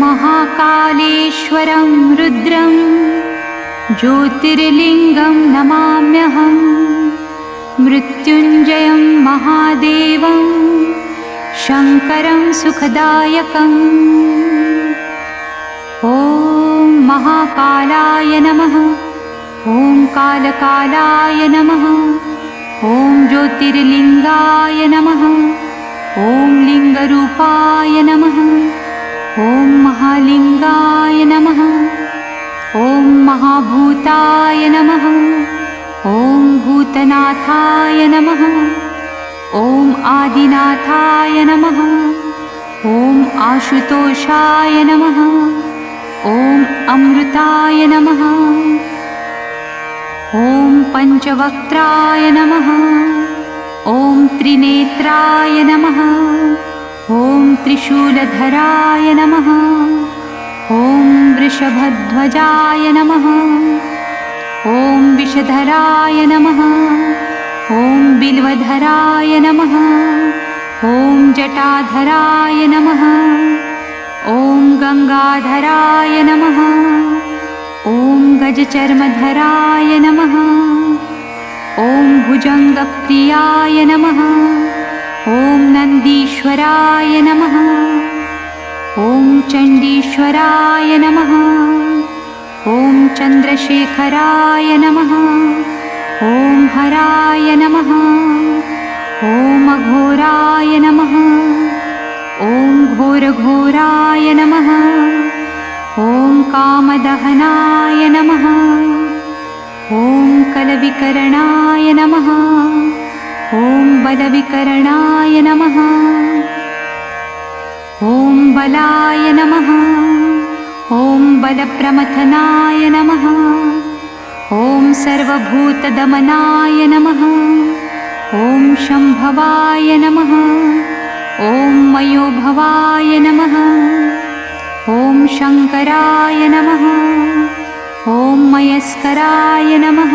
महाकालेश्वरं रुद्रं ज्योतिर्लिङ्गं नमाम्यहं। मृत्युञ्जयं महादेवं शङ्करं सुखदायकम्। ॐ महाकालाय नमः। ॐ कालकालाय नमः। ॐ ज्योतिर्लिङ्गाय नमः। ॐ लिङ्गरूपाय नमः। ॐ महालिङ्गाय नमः। ॐ महाभूताय नमः। ॐ भूतनाथाय नमः। ॐ आदिनाथाय नमः। ॐ आशुतोषाय नमः। ॐ अमृताय नमः। ॐ पञ्चवक्त्राय नमः। ॐ त्रिनेत्राय नमः। ॐ त्रिशूलधराय नमः। ॐ वृषभध्वजाय नमः। ॐ विषधराय नमः। ॐ बिल्वधराय नमः। ॐ जटाधराय नमः। ॐ गङ्गाधराय नमः। ॐ गजचर्मधराय नमः। ॐ भुजङ्गप्रियाय नमः। ॐ नन्दीश्वराय नमः। ॐ चण्डीश्वराय नमः। ॐ चन्द्रशेखराय नमः। ॐ हराय नमः। ॐ अघोराय नमः। ॐ घोरघोराय नमः। ॐ कामदहनाय नमः। ॐ कलविकरणाय नमः। ॐ बलविकरणाय नमः। ॐ बलाय नमः। ॐ बलप्रमथनाय नमः। ॐ सर्वभूतदमनाय नमः। ॐ शम्भवाय नमः। ॐ मयोभवाय नमः। ॐ शङ्कराय नमः। ॐ मयस्कराय नमः।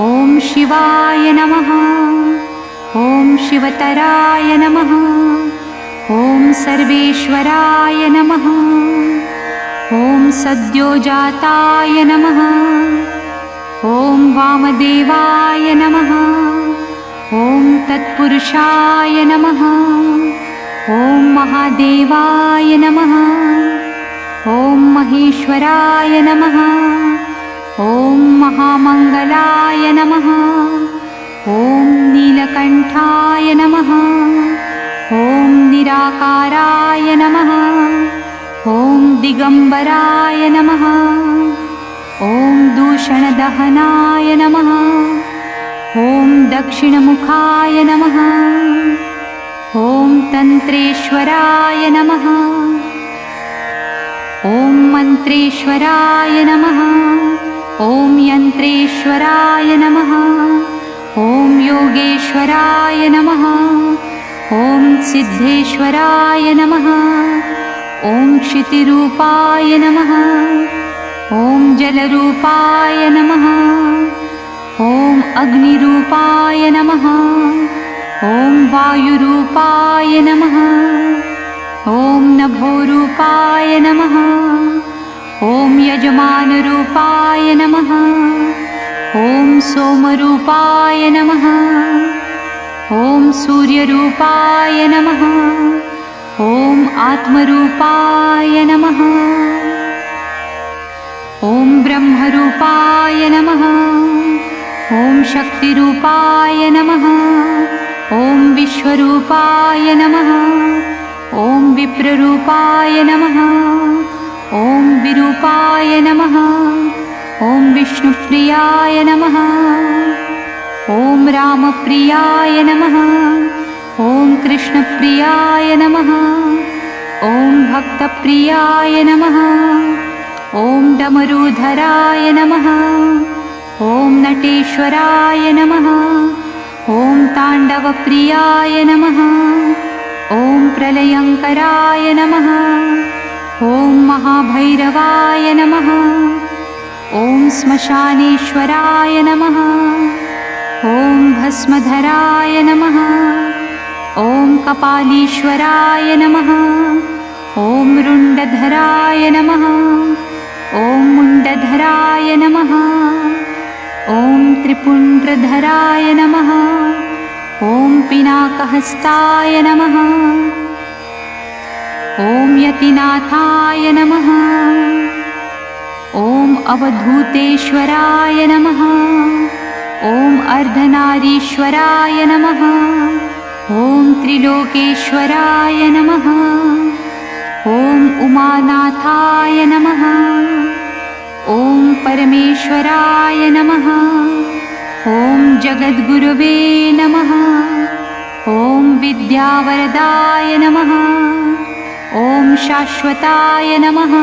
ॐ शिवाय नमः। ॐ शिवतराय नमः। ॐ सर्वेश्वराय नमः। ॐ सद्योजाताय नमः। ॐ वामदेवाय नमः। ॐ तत्पुरुषाय नमः। ॐ महादेवाय नमः। ॐ महेश्वराय नमः। ॐ महामङ्गलाय नमः। ॐ नीलकण्ठाय नमः। ॐ निराकाराय नमः। ॐ दिगम्बराय नमः। ॐ दूषणदहनाय नमः। ॐ दक्षिणमुखाय नमः। ॐ तन्त्रेश्वराय नमः। ॐ मन्त्रेश्वराय नमः। ॐ यन्त्रेश्वराय नमः। ॐ योगेश्वराय नमः। ॐ सिद्धेश्वराय नमः। ॐ क्षितिरूपाय नमः। ॐ जलरूपाय नमः। ॐ अग्निरूपाय नमः। ॐ वायुरूपाय नमः। ॐ नभोरूपाय नमः। ॐ यजमानरूपाय नमः। ॐ सोमरूपाय नमः। ॐ सूर्यरूपाय नमः। ॐ आत्मरूपाय नमः। ॐ ब्रह्मरूपाय नमः। ॐ शक्तिरूपाय नमः। ॐ विश्वरूपाय नमः। ॐ विप्ररूपाय नमः। ॐ विरूपाय नमः। ॐ विष्णुप्रियाय नमः। ॐ रामप्रियाय नमः। ॐ कृष्णप्रियाय नमः। ॐ भक्तप्रियाय नमः। ॐ डमरूधराय नमः। ॐ नटेश्वराय नमः। ॐ ताण्डवप्रियाय नमः। ॐ प्रलयङ्कराय नमः। ॐ महाभैरवाय नमः। ॐ श्मशानेश्वराय नमः। ॐ भस्मधराय नमः। ॐ कपालीश्वराय नमः। ॐ रुण्डधराय नमः। ॐ मुण्डधराय नमः। ॐ त्रिपुण्ड्रधराय नमः। ॐ पिनाकहस्ताय नमः। ॐ यतिनाथाय नमः। ॐ अवधूतेश्वराय नमः। ॐ अर्धनारीश्वराय नमः। ॐ त्रिलोकेश्वराय नमः। ॐ उमानाथाय नमः। ॐ परमेश्वराय नमः। ॐ जगद्गुरुवे नमः। ॐ विद्यावरदाय नमः। ॐ शाश्वताय नमः।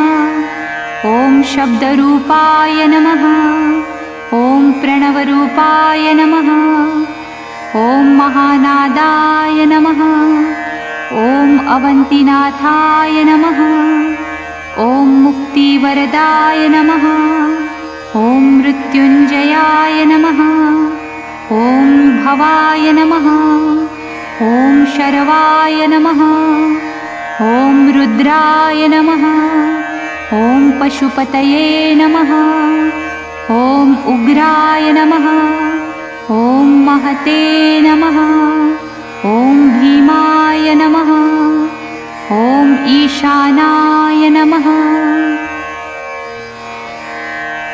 ॐ शब्दरूपाय नमः। ॐ प्रणवरूपाय नमः। ॐ महानादाय नमः। ॐ अवन्तिनाथाय नमः। ॐ मुक्तिवरदाय नमः। ॐ मृत्युञ्जयाय नमः। ॐ भवाय नमः। ॐ शरवाय नमः। ॐ रुद्राय नमः। ॐ पशुपतये नमः। ॐ उग्राय नमः। ॐ महते नमः। ॐ भीमाय नमः। ॐ ईशानाय नमः।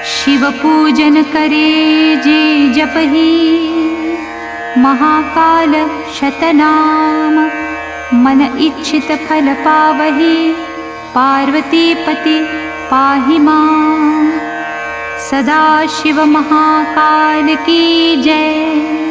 शिवपूजन करे जे जपहि, महाकाल शतनाम। मन इच्छित फल पावहि, पार्वतीपति पाहि मां। सदा शिव महाकाल की जय।